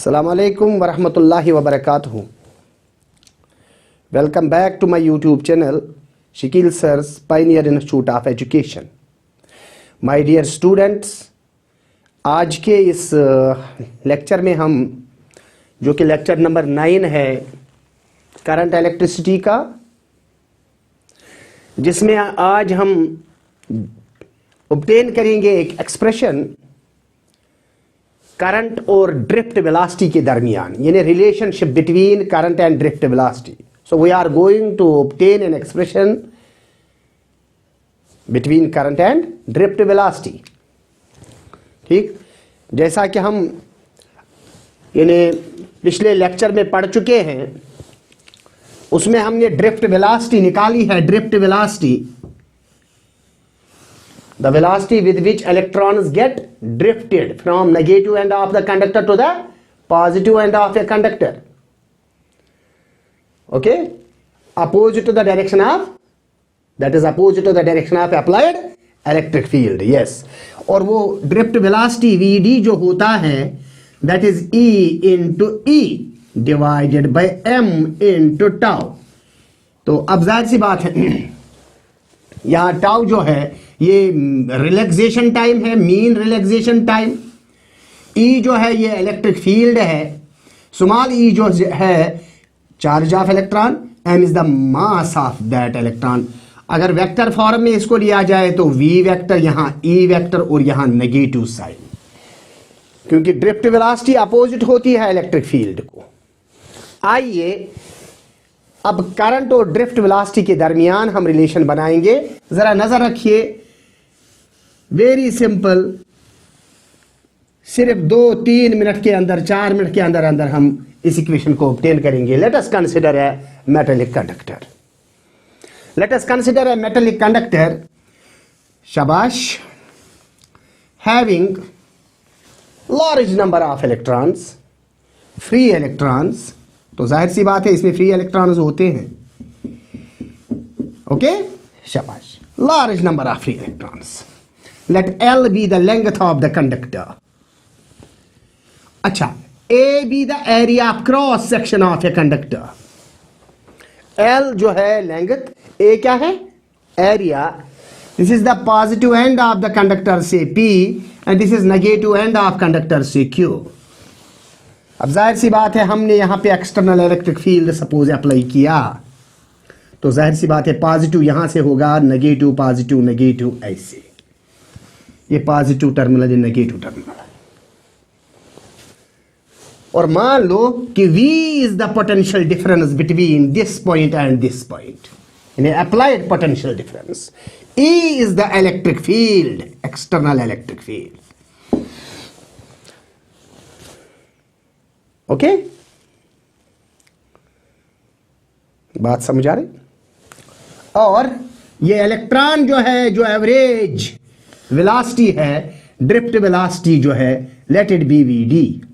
अस्सलाम वालेकुम वरहमतुल्लाहि वबरकातुहू। Welcome back to my YouTube channel Shakeel sir's Pioneer Institute of Education. My dear students, आज के इस लेक्चर में हम, जो कि लेक्चर नंबर 9 है करंट इलेक्ट्रिसिटी का, जिसमें आज हम ऑब्टेन करेंगे एक एक्सप्रेशन करंट और ड्रिफ्ट वेलोसिटी के दरमियान, यानी relationship between current and drift velocity. So we are going to obtain an expression between current and drift velocity. ठीक, जैसा कि हम यानी पिछले लेक्चर में पढ़ चुके हैं, उसमें हमने ड्रिफ्ट वेलोसिटी निकाली है। Drift velocity, the velocity with which electrons get drifted from negative end of the conductor to the positive end of a conductor, okay, opposite to the direction of, that is opposite to the direction of applied electric field. Yes, और वो drift velocity Vd जो होता है, that is E into E divided by M into tau। तो अब जाहिर सी बात है, यहाँ टाउ जो है ये रिलैक्सेशन टाइम है, मीन रिलैक्सेशन टाइम। ई जो है ये इलेक्ट्रिक फील्ड है, स्मॉल ई जो है charge of electron, m is the mass of that electron. अगर वेक्टर फॉर्म में इसको लिया जाए तो वी वेक्टर, यहाँ ई वेक्टर और यहाँ नेगेटिव साइन, क्योंकि ड्रिफ्ट वेलोसिटी अपोजिट होती है इलेक्ट्रिक फील्ड को। आइए अब करंट और ड्रिफ्ट वेलोसिटी के दरमियान हम रिलेशन बनाएंगे। जरा नजर रखिए, वेरी सिंपल, सिर्फ 2-3 मिनट के अंदर, 4 मिनट के अंदर अंदर हम इस इक्वेशन को ऑब्टेन करेंगे। Let us consider a metallic conductor. Let us consider a metallic conductor, शाबाश, having large number of electrons, free electrons. तो जाहिर सी बात है इसमें फ्री इलेक्ट्रॉन्स होते हैं। ओके, शाबाश, large number of free electrons. Let L be the length of the conductor. अच्छा, A be the area of cross section of a conductor. L जो है लेंथ, A क्या है area. This is the positive end of the conductor से P end this is negative end of conductor से Q। अब जाहिर सी बात है हमने यहां पे external electric field suppose apply किया, तो जाहिर सी बात है पॉजिटिव यहां से होगा, नेगेटिव पॉजिटिव नेगेटिव, ऐसे ये पॉजिटिव टर्मिनल, ये नेगेटिव टर्मिनल। और मान लो कि V is the potential difference between this point and this point, यानी applied potential difference. E is the electric field, external electric field. Okay, बात समझ आ रही। और ये इलेक्ट्रॉन जो है, जो एवरेज वेलोसिटी है, ड्रिफ्ट वेलोसिटी जो है, लेट इट बी Vd,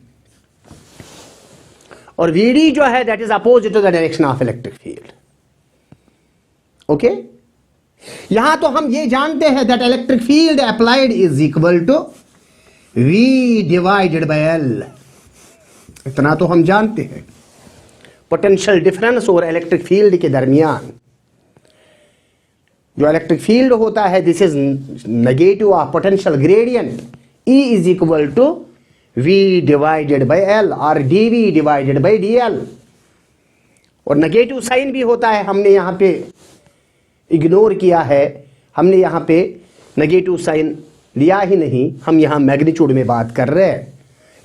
और Vd जो है that is opposite to the direction of electric field. Okay, यहां तो हम ये जानते हैं that electric field applied is equal to V divided by L। इतना तो हम जानते हैं। पोटेंशियल डिफरेंस और इलेक्ट्रिक फील्ड के दरमियान जो इलेक्ट्रिक फील्ड होता है, this is negative of potential gradient. E is equal to V divided by L और dV डिवाइडेड बाय dL। और नेगेटिव साइन भी होता है, हमने यहां पे इग्नोर किया है, हमने यहां पे नेगेटिव साइन लिया ही नहीं, हम यहां मैग्नीट्यूड में बात कर रहे हैं।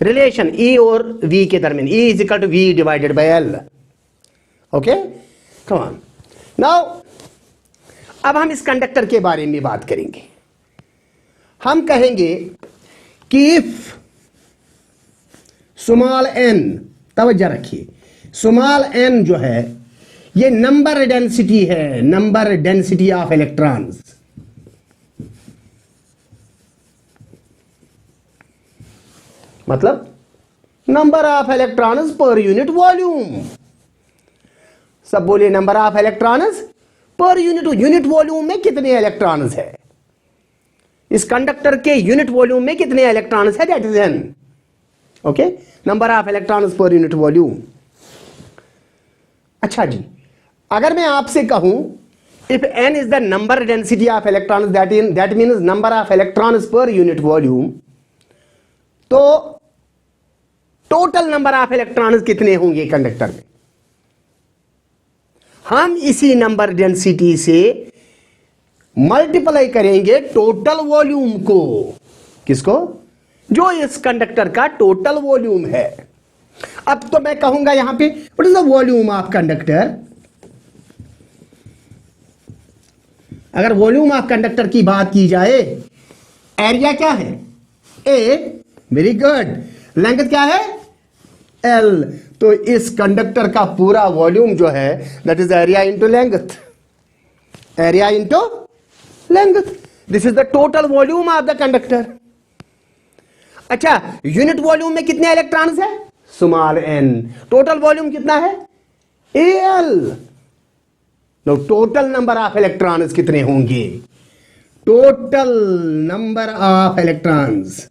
रिलेशन E और V के दरमियान, E is equal to V divided by L। Okay, come on now, अब हम इस कंडक्टर के बारे में बात करेंगे। हम कहेंगे कि इफ स्मॉल n, तवज्जो रखिए, स्मॉल n जो है ये नंबर डेंसिटी है, नंबर डेंसिटी ऑफ इलेक्ट्रॉन्स। मतलब number of electrons per unit volume. सब बोलिए, number of electrons per unit volume में कितने इलेक्ट्रॉन्स है, इस कंडक्टर के यूनिट वॉल्यूम में कितने इलेक्ट्रॉन्स है, that is n। Okay, number of electrons per unit volume. अच्छा जी, अगर मैं आपसे कहूं if n is the number density of electrons that means number of electrons per unit volume, तो टोटल नंबर ऑफ इलेक्ट्रॉन्स कितने होंगे conductor में? हम इसी नंबर डेंसिटी से मल्टीप्लाई करेंगे टोटल वॉल्यूम को। किसको? जो इस कंडक्टर का टोटल वॉल्यूम है। अब तो मैं कहूंगा यहां पे what is the volume of conductor. अगर वॉल्यूम ऑफ कंडक्टर की बात की जाए, एरिया क्या है? ए, वेरी गुड। लेंथ क्या है? एल। तो इस कंडक्टर का पूरा वॉल्यूम जो है that is area into length, area into length. This is the total volume of the conductor. अच्छा, यूनिट वॉल्यूम में कितने इलेक्ट्रॉन्स है? Small N. टोटल वॉल्यूम कितना है? L. No, total number of electrons कितने होंगे? Total number of electrons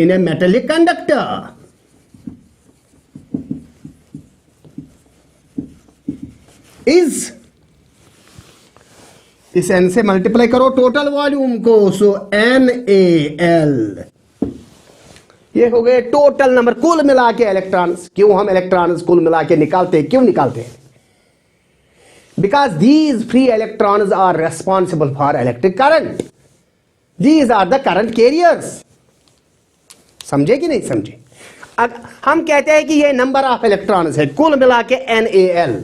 in a metallic conductor is, इस n से मल्टीप्लाई करो टोटल वॉल्यूम को, सो NaL। ये हो गए टोटल नंबर, कुल मिला के इलेक्ट्रॉन्स। क्यों हम इलेक्ट्रॉन्स कुल मिला के निकालते हैं? क्यों निकालते हैं? Because these free electrons are responsible for electric current, these are the current carriers. समझे कि नहीं समझे? अब हम कहते हैं कि ये नंबर ऑफ इलेक्ट्रॉन्स है, कुल मिला के NaL।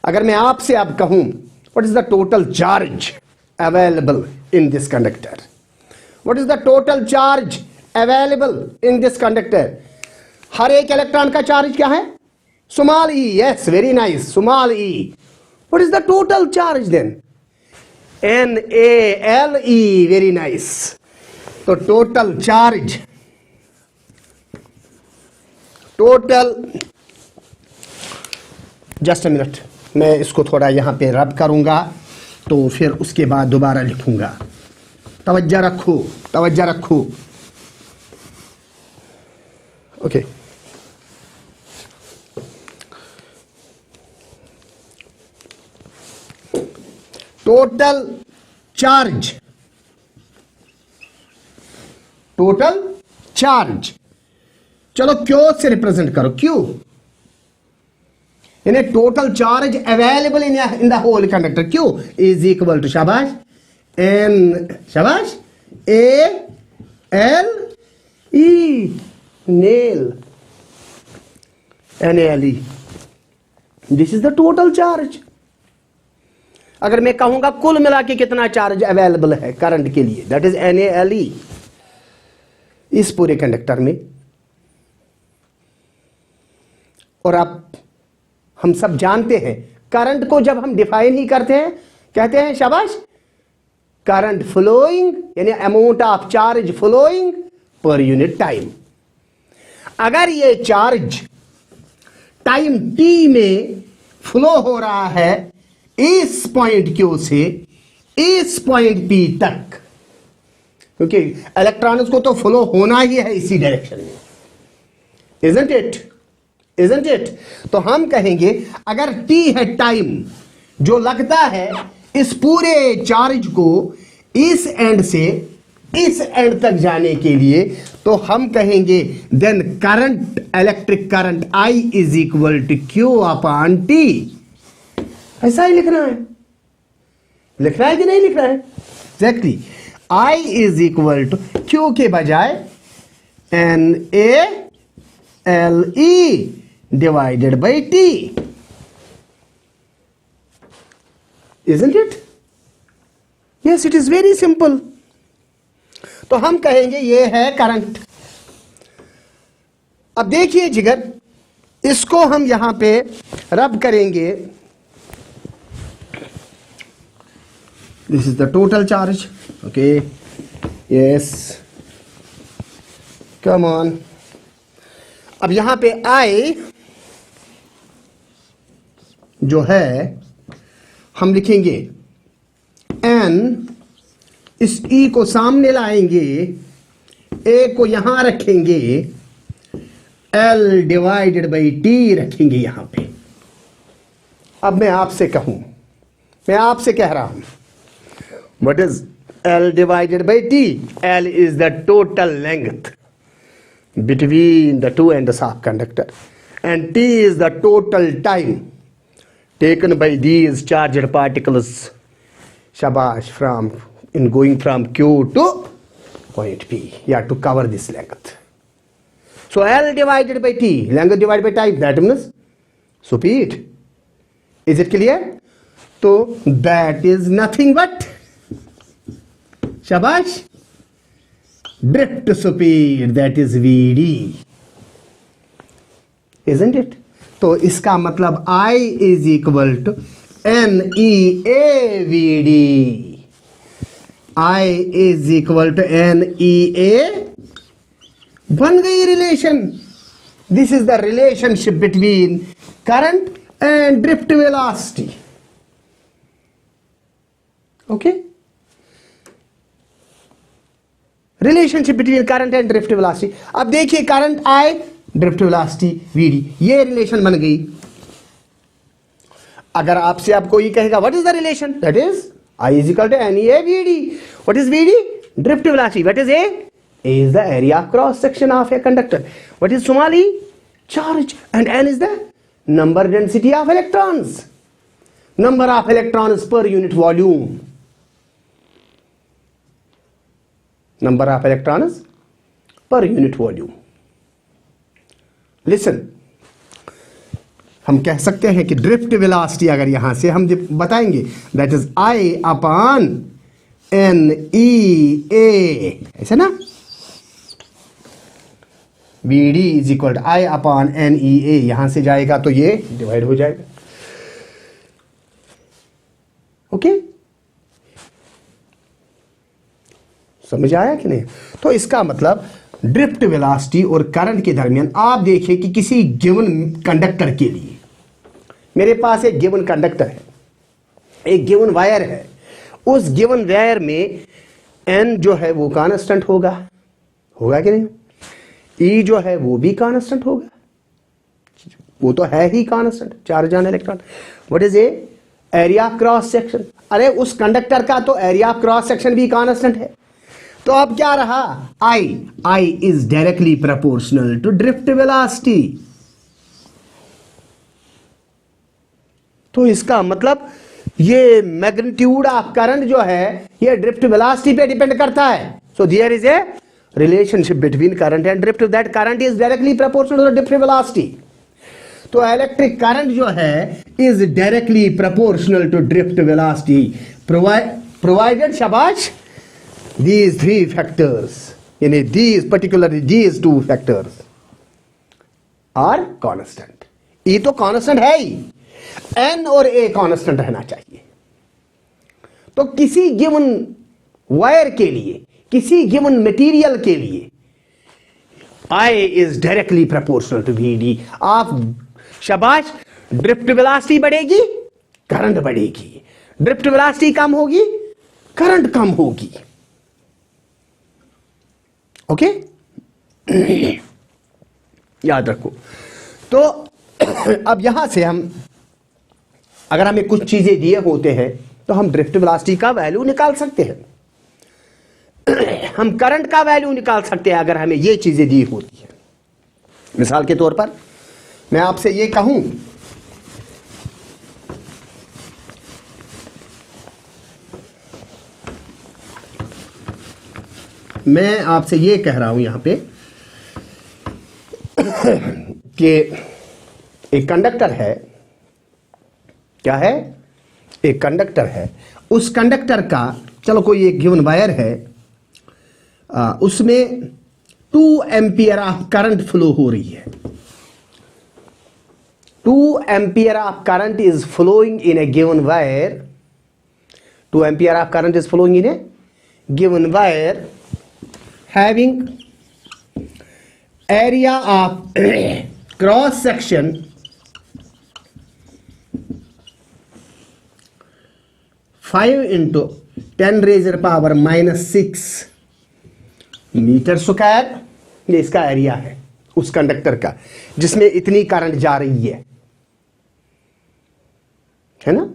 अगर मैं आपसे अब कहूं what is the total charge available in this conductor, what is the total charge available in this conductor? हर एक इलेक्ट्रॉन का चार्ज क्या है? Small e। Yes, very nice, small e। What is the total charge then? NaLe। Very nice. तो total charge, total, just a minute, मैं इसको थोड़ा यहां पे रब करूंगा तो फिर उसके बाद दोबारा लिखूंगा। तवज्जो रखो, तवज्जो रखो। Okay, total charge, total charge, चलो क्यू से रिप्रेजेंट करो। क्यू यानी total charge available in the whole conductor. Q is equal to, शाबाश, एन, शाबाश, ALE, नेल, NaLe। This is the total charge. अगर मैं कहूंगा कुल मिला के कितना चार्ज अवेलेबल है करंट के लिए, दैट इज NaLe इस पूरे कंडक्टर में। और आप, हम सब जानते हैं करंट को जब हम डिफाइन ही करते हैं, कहते हैं शाबाश, करंट फ्लोइंग यानी amount of charge flowing per unit time. अगर ये चार्ज टाइम t में फ्लो हो रहा है इस पॉइंट Q से इस पॉइंट P तक, क्योंकि इलेक्ट्रॉन्स को तो फ्लो होना ही है इसी डायरेक्शन में, इजंट इट, इजंट इट? तो हम कहेंगे अगर t है टाइम जो लगता है इस पूरे चार्ज को इस एंड से इस एंड तक जाने के लिए, तो हम कहेंगे then current, electric current I is equal to Q upon T। ऐसा ही लिखना है, लिखना है कि नहीं लिखना है? Exactly, I is equal to Q के बजाय NaLe divided by T, isn't it? Yes, it is very simple. तो हम कहेंगे ये है करंट। अब देखिए जिगर, इसको हम यहां पे रब करेंगे। This is the total charge, okay, yes, come on. अब यहां पे I जो है हम लिखेंगे n, इस E को सामने लाएंगे ए को यहां रखेंगे, L डिवाइडेड बाई टी रखेंगे यहां पे। अब मैं आपसे कहूं, मैं आपसे कह रहा हूं, what is L divided by T? L is the total length between the two ends of conductor, and T is the total time taken by these charged particles, shabash, from in going from Q to point P, to cover this length. So L divided by T, length divided by time, that means speed. Is it clear? So that is nothing but, shabash, drift speed, that is Vd, isn't it? तो इसका मतलब I is equal to NEA Vd. I is equal to NEA, बन गई relation. This is the relationship between current and drift velocity. Okay, relationship between current and drift velocity. अब देखिए, current I, drift velocity VD, ये relation बन गई। अगर आपसे आपको ये कहेगा what is the relation, that is I is equal to N A VD. What is VD? Drift velocity. What is A? A is the area of cross section of a conductor. What is small e? Charge. And n is the number density of electrons. Number of electrons per unit volume. Number of electrons per unit volume. Listen. हम कह सकते हैं कि drift velocity अगर यहां से हम बताएंगे, that is I upon NEA, ऐसे ना, BD is equal to I upon NEA, यहां से जाएगा तो ये डिवाइड हो जाएगा। ओके, समझ आया कि नहीं? तो इसका मतलब ड्रिफ्ट वेलोसिटी और करंट के दरमियान, आप देखिए कि किसी गिवन कंडक्टर के लिए, मेरे पास एक गिवन कंडक्टर है, एक गिवन वायर है, उस गिवन वायर में N जो है वो कांस्टेंट होगा, होगा कि नहीं? E जो है वो भी कांस्टेंट होगा, वो तो है ही constant, charge on electron. What is a? Area of cross section. अरे उस कंडक्टर का तो एरिया ऑफ क्रॉस सेक्शन भी कांस्टेंट है। तो अब क्या रहा? I is directly proportional to drift velocity. तो इसका मतलब ये मैग्नीट्यूड ऑफ करंट जो है ये ड्रिफ्ट वेलोसिटी पे डिपेंड करता है। So there is a relationship between current and drift, that current is directly proportional to the drift velocity. तो इलेक्ट्रिक करंट जो है is directly proportional to drift velocity, provided, शाबाश, these three factors, यानी these two factors are constant. E तो constant है ही, N और A constant रहना चाहिए। तो किसी गिवन वायर के लिए, किसी गिवन मटेरियल के लिए I is directly proportional to VD। आप शाबाश, ड्रिफ्ट वेलोसिटी बढ़ेगी, करंट बढ़ेगी, ड्रिफ्ट वेलोसिटी कम होगी, करंट कम होगी। ओके, याद रखो। तो अब यहां से हम, अगर हमें कुछ चीजें दिए होते हैं तो हम ड्रिफ्ट वेलोसिटी का वैल्यू निकाल सकते हैं, हम करंट का वैल्यू निकाल सकते हैं अगर हमें ये चीजें दी होती है। मिसाल के तौर पर मैं आपसे ये कहूं, मैं आपसे ये कह रहा हूं यहां पे कि एक कंडक्टर है, क्या है? एक कंडक्टर है। उस कंडक्टर का, चलो कोई एक गिवन वायर है, उसमें 2 एम्पियर ऑफ करंट फ्लो हो रही है। 2 ampere of current is flowing in a given wire. 2 ampere of current is flowing in a given wire having area of cross section 5 into 10⁻⁻⁶ metre square, ये इसका area है उस conductor का जिसमें इतनी करंट जा रही है ना।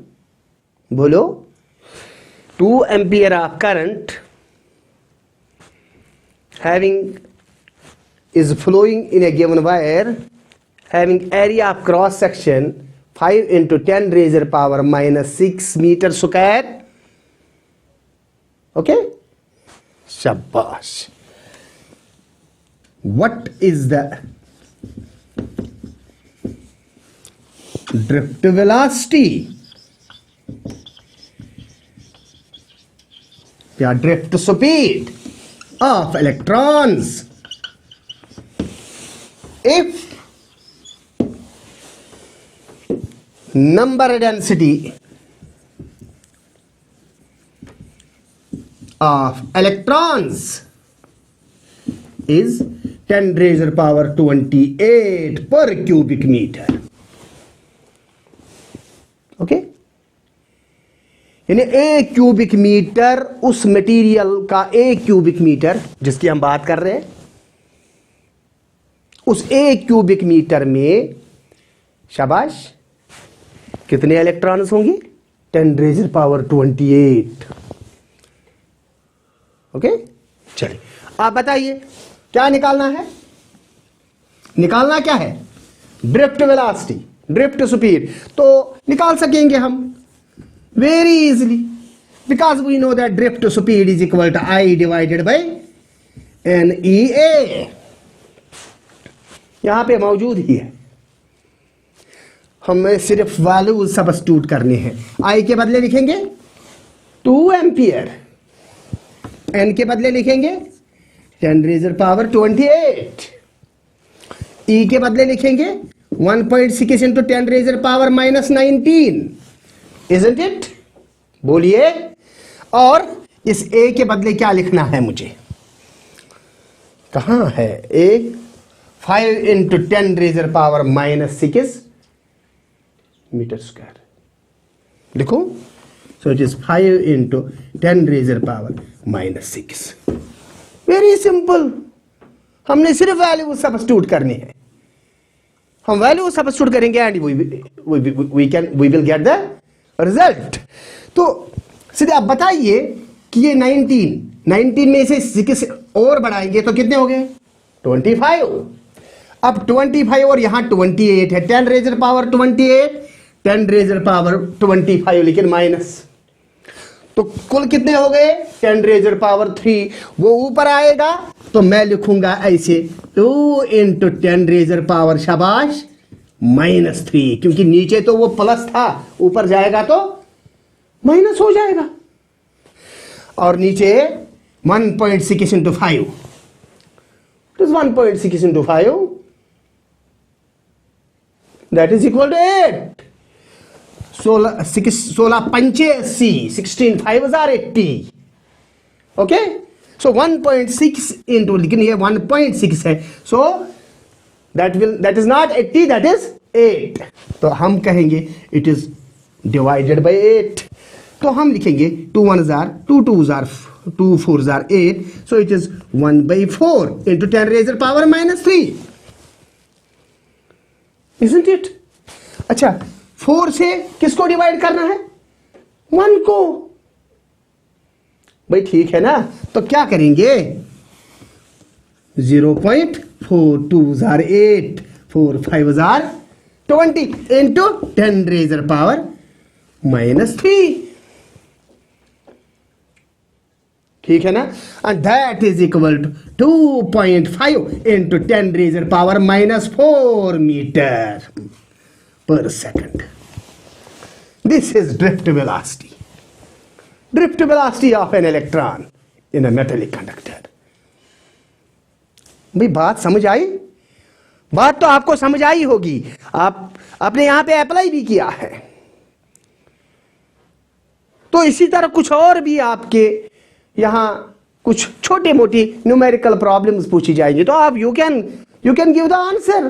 बोलो 2 ampere of current having is flowing in a given wire having area of cross section 5 into 10 raised to the power minus 6 meter square. Okay, shabash. What is the drift velocity या drift speed of electrons if number density of electrons is 10 raised to the power 28 per cubic meter. Okay, यानी 1 cubic metre उस material का 1 cubic metre जिसकी हम बात कर रहे हैं, उस 1 क्यूबिक मीटर में शाबाश कितने इलेक्ट्रॉन्स होंगे? 10 raised to the power 28. Okay, चलिए आप बताइए क्या निकालना है? निकालना क्या है? Drift velocity, drift speed. तो निकाल सकेंगे हम very easily because we know that drift speed is equal to I divided by NEA। यहां पे मौजूद ही है, हमें सिर्फ वैल्यू सब्स्टिट्यूट करने हैं। I के बदले लिखेंगे 2 एम्पियर, N के बदले लिखेंगे 10 raised to the power 28, E के बदले लिखेंगे 1.6 into 10 raised to the power minus 19, isn't it? बोलिए। और इस A के बदले क्या लिखना है मुझे? कहां है A? 5 into 10 raised to the power minus 6 metre square लिखो। So it is 5 into 10 raised to the power minus 6। Very simple, हमने सिर्फ वैल्यू सब्स्टिट्यूट करनी है। हम वैल्यू सब्स्टिट्यूट करेंगे and we will get the result. तो सीधे आप बताइए कि ये 19 में से 6 और बढ़ाएंगे तो कितने हो गए? 25। अब 25 और यहां 28 है, 10 raised to the power 28, 10 raised to the power 25 लेकिन माइनस, तो कुल कितने हो गए? 10 raised to the power 3। वो ऊपर आएगा तो मैं लिखूंगा ऐसे 2 into 10 raised to the power शाबाश minus 3, क्योंकि नीचे तो वो प्लस था, ऊपर जाएगा तो माइनस हो जाएगा। और नीचे 1.6 into 5, it is 1.6 into 5, that is equal to 8। 16 पंचे 80, 16 5s are 80। Okay, so 1.6 into, लेकिन ये 1.6 है, सो that is not 80, that is 8। तो हम कहेंगे it is divided by 8। तो हम लिखेंगे 2 1s are 2 2s are 2 4s are 8, so it is 1/4 into 10 raised to the power minus 3, isn't it? अच्छा, 4 से किसको डिवाइड करना है? 1 को। भाई ठीक है ना, तो क्या करेंगे? 0.4 2s are 8, 4 5s are 20 into 10 raised to the power minus 3। ठीक है ना? and that is equal to 2.5 into 10 raised to the power minus 4 meter per second। This is drift velocity, drift velocity of an electron in a metallic conductor। भाई बात समझ आई? बात तो आपको समझ आई होगी, आपने यहां पे अप्लाई भी किया है। तो इसी तरह कुछ और भी आपके यहां कुछ छोटे मोटी न्यूमेरिकल प्रॉब्लम्स पूछी जाएंगी, तो आप you can give the answer,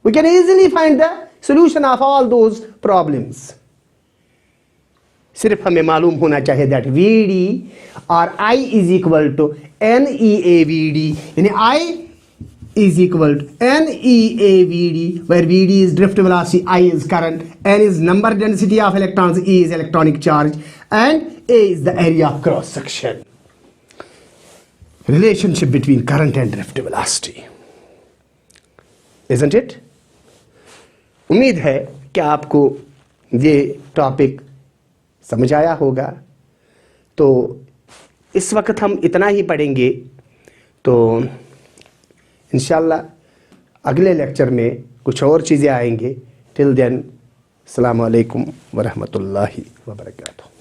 we can easily find the solution of all those problems. सिर्फ हमें मालूम होना चाहिए दैट वी डी और I is equal to N E A V D, यानी I is equal to NeAVD, where Vd is drift velocity, I is current, N is number density of electrons, E is electronic charge, and A is the area of cross section. Relationship between current and drift velocity, isn't it? उम्मीद है कि आपको ये topic समझ आया होगा। तो इस वक्त हम इतना ही पढ़ेंगे, तो इंशाल्लाह अगले लेक्चर में कुछ और चीज़ें आएंगे। टिल देन, अस्सलामु अलैकुम वरहमतुल्लाहि वबरकातुहू।